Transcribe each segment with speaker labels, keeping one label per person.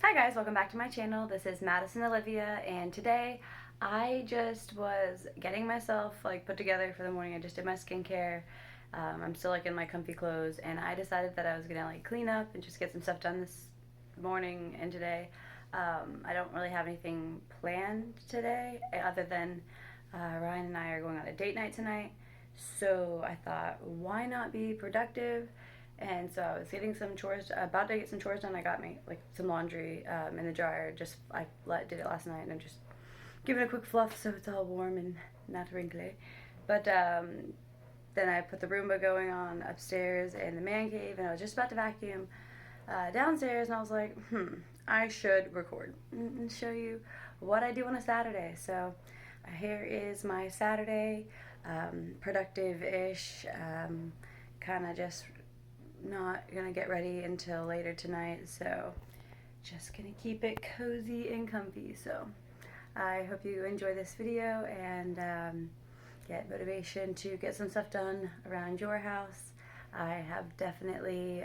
Speaker 1: Hi guys, welcome back to my channel. This is Madison Olivia, and today I just was getting myself put together for the morning. I just did my skincare. I'm still in my comfy clothes, and I decided that I was gonna clean up and just get some stuff done this morning and today. I don't really have anything planned today other than Ryan and I are going on a date night tonight. So I thought, why not be productive? And so I was getting some chores, about to get some chores done. I got me some laundry in the dryer. Did it last night, and I'm just giving it a quick fluff so it's all warm and not wrinkly. But then I put the Roomba going on upstairs in the man cave, and I was just about to vacuum downstairs, and I was like, I should record and show you what I do on a Saturday. So here is my Saturday, productive-ish, kind of just not gonna get ready until later tonight, so just gonna keep it cozy and comfy. So I hope you enjoy this video and get motivation to get some stuff done around your house. I have definitely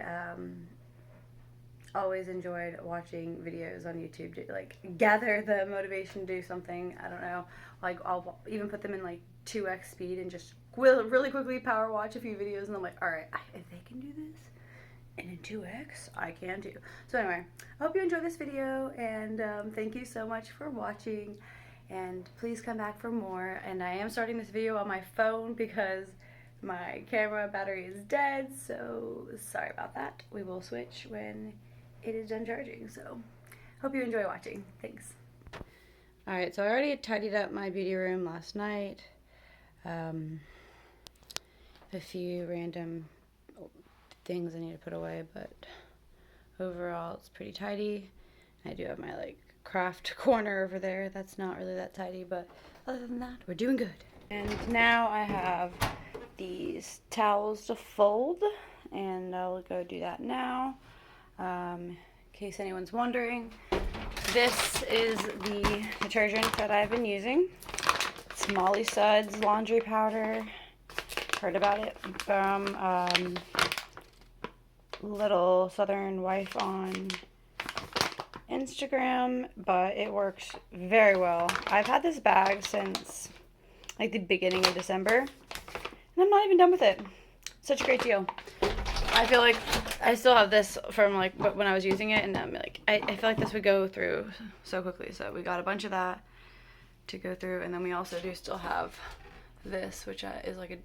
Speaker 1: always enjoyed watching videos on YouTube to gather the motivation to do something. I don't know, I'll even put them in 2x speed and just really quickly power watch a few videos, and I'm like, all right, if they can do this and in 2x, I can too. So anyway, I hope you enjoyed this video, and thank you so much for watching, and please come back for more. And I am starting this video on my phone because my camera battery is dead, so sorry about that. We will switch when it is done charging. So hope you enjoy watching. Thanks. Alright, so I already tidied up my beauty room last night. A few random things I need to put away, but overall it's pretty tidy. I do have my craft corner over there. That's not really that tidy, but other than that, we're doing good. And now I have these towels to fold, and I'll go do that now. In case anyone's wondering, this is the detergent that I've been using. It's Molly Suds laundry powder. Heard about it from Little Southern Wife on Instagram, but it works very well. I've had this bag since the beginning of December, and I'm not even done with it. Such a great deal. I feel like I still have this from when I was using it, and I feel like this would go through so quickly. So we got a bunch of that to go through, and then we also do still have this, which is a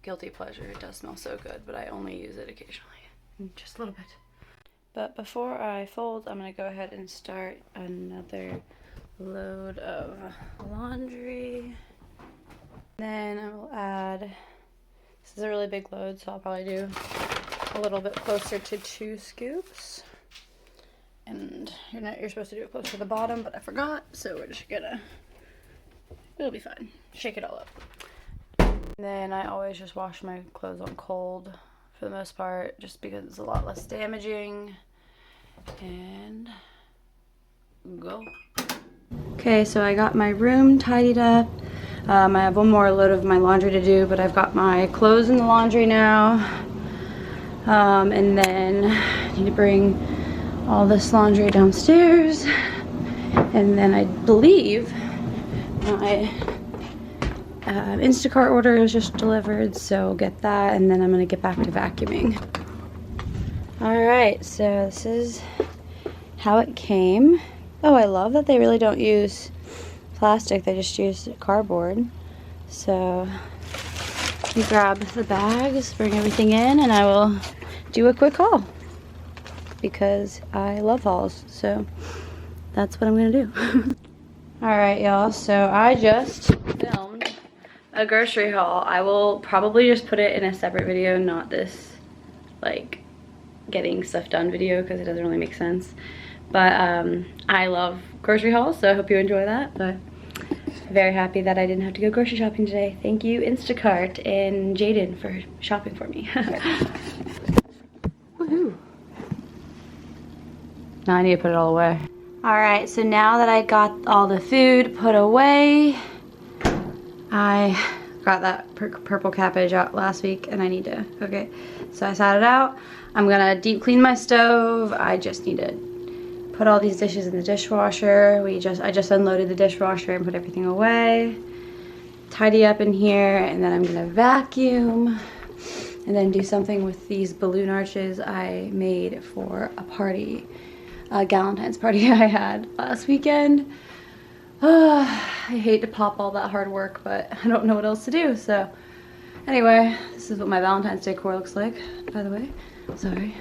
Speaker 1: guilty pleasure. It does smell so good, but I only use it occasionally, just a little bit. But before I fold, I'm gonna go ahead and start another load of laundry. Then I will add, this is a really big load, so I'll probably do a little bit closer to 2 scoops. And you're supposed to do it close to the bottom, but I forgot, so we're just gonna, it'll be fine. Shake it all up. And then I always just wash my clothes on cold for the most part, just because it's a lot less damaging. And go. Okay, so I got my room tidied up. I have one more load of my laundry to do, but I've got my clothes in the laundry now. And then I need to bring all this laundry downstairs. And then I believe my Instacart order is just delivered, so get that, and then I'm gonna get back to vacuuming. Alright, so this is how it came. Oh, I love that they really don't use plastic, they just use cardboard. So you grab the bags, bring everything in, and I will do a quick haul because I love hauls, so that's what I'm gonna do. Alright, y'all, so I just filmed a grocery haul. I will probably just put it in a separate video, not this getting stuff done video, because it doesn't really make sense. But I love grocery hauls, so I hope you enjoy that. But very happy that I didn't have to go grocery shopping today. Thank you Instacart and Jaden for shopping for me. Woohoo! Now I need to put it all away. Alright, so now that I got all the food put away, I got that purple cabbage out last week and I need to cook it. So I sat it out. I'm gonna deep clean my stove. I just need to put all these dishes in the dishwasher. I just unloaded the dishwasher and put everything away. Tidy up in here, and then I'm gonna vacuum and then do something with these balloon arches I made for a party, a Galentine's party I had last weekend. I hate to pop all that hard work, but I don't know what else to do. So anyway, this is what my Valentine's Day decor looks like, by the way. Sorry.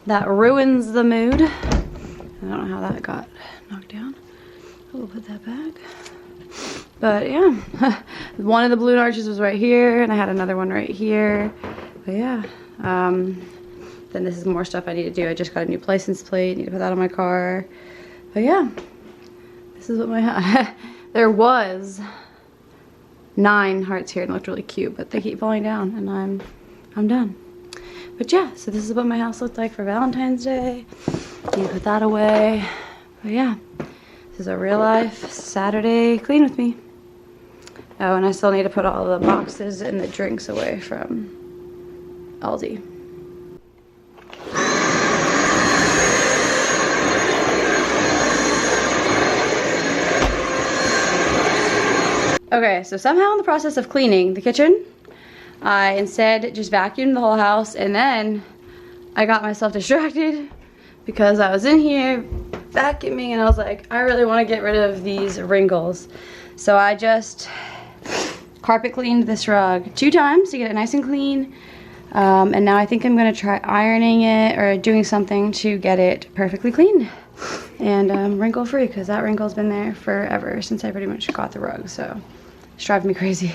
Speaker 1: That ruins the mood. I don't know how that got knocked down. We'll put that back. But yeah, one of the balloon arches was right here, and I had another one right here. But yeah, then this is more stuff I need to do. I just got a new license plate, need to put that on my car. But yeah, this is what my there was 9 hearts here and it looked really cute, but they keep falling down, and I'm done. But yeah, so this is what my house looked like for Valentine's Day. Need to put that away. But yeah, this is a real life Saturday clean with me. Oh, and I still need to put all the boxes and the drinks away from Aldi. Okay, so somehow in the process of cleaning the kitchen, I instead just vacuumed the whole house, and then I got myself distracted because I was in here vacuuming and I was like, I really want to get rid of these wrinkles. So I just carpet cleaned this rug 2 times to get it nice and clean. And now I think I'm going to try ironing it or doing something to get it perfectly clean and wrinkle free, because that wrinkle's been there forever since I pretty much got the rug. So it's driving me crazy.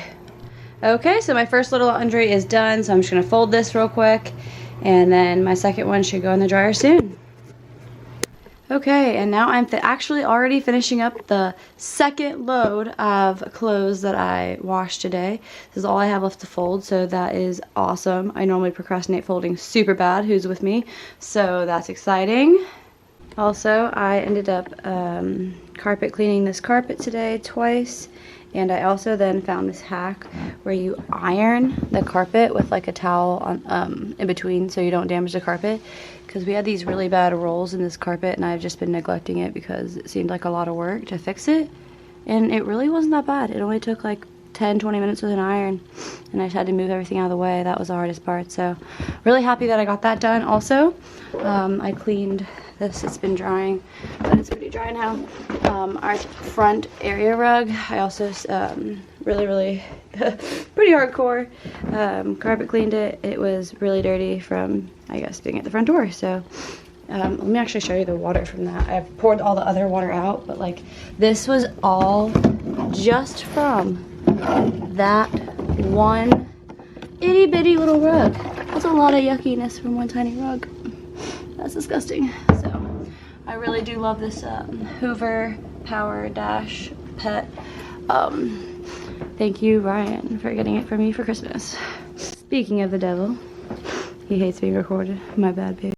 Speaker 1: Okay, so my first little laundry is done, so I'm just going to fold this real quick, and then my second one should go in the dryer soon. Okay, and now I'm actually already finishing up the second load of clothes that I washed today. This is all I have left to fold, so that is awesome. I normally procrastinate folding super bad. Who's with me? So that's exciting. Also, I ended up carpet cleaning this carpet today twice. And I also then found this hack where you iron the carpet with like a towel on, in between so you don't damage the carpet. Because we had these really bad rolls in this carpet and I've just been neglecting it because it seemed like a lot of work to fix it. And it really wasn't that bad. It only took like 10-20 minutes with an iron. And I just had to move everything out of the way. That was the hardest part. So really happy that I got that done. Also, I cleaned this. It's been drying, but it's pretty dry now. Our front area rug, I also really pretty hardcore carpet cleaned it. It was really dirty from, I guess, being at the front door. So let me actually show you the water from that. I've poured all the other water out, but like this was all just from that one itty bitty little rug. That's a lot of yuckiness from one tiny rug. That's disgusting. So I really do love this Hoover Power Dash Pet. Thank you, Ryan, for getting it for me for Christmas. Speaking of the devil, he hates being recorded. My bad, babe.